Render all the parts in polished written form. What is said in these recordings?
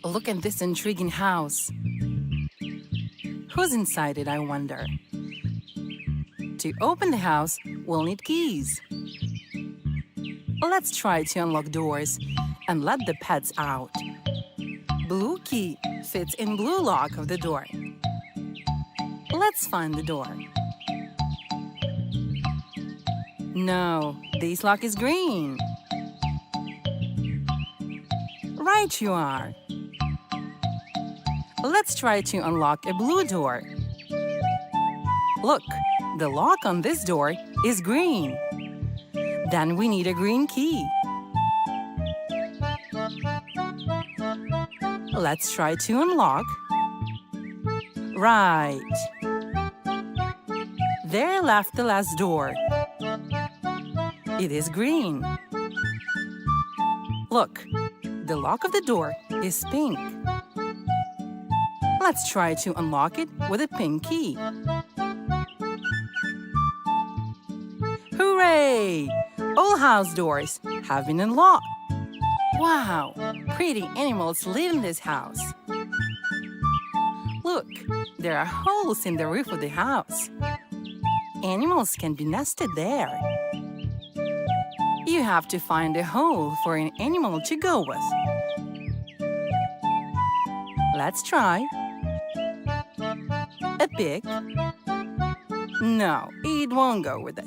Look at this intriguing house. Who's inside it, I wonder? To open the house, we'll need keys. Let's try to unlock doors and let the pets out. Blue key fits in blue lock of the door. Let's find the door. No, this lock is green. Right you are. Let's try to unlock a blue door. Look, the lock on this door is green. Then we need a green key. Let's try to unlock. Right. There left the last door. It is green. Look, the lock of the door is pink. Let's try to unlock it with a pink key. Hooray! All house doors have been unlocked. Wow, pretty animals live in this house. Look, there are holes in the roof of the house. Animals can be nested there. You have to find a hole for an animal to go with. Let's try. A pig? No, it won't go with it.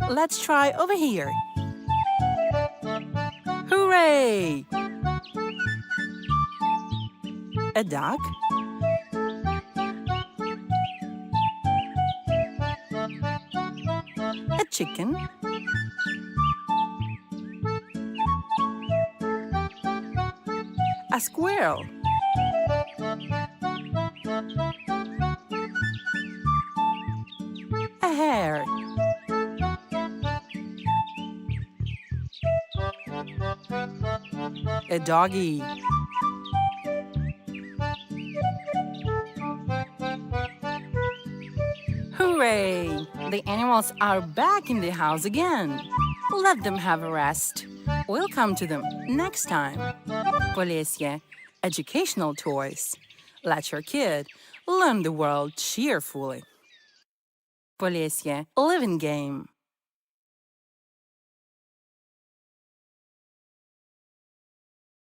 Let's try over here. Hooray! A duck? A chicken? A squirrel? A hare? A doggy? Hooray! The animals are back in the house again. Let them have a rest. We'll come to them next time. Polesye, educational toys. Let your kid learn the world cheerfully. Polesye, living game.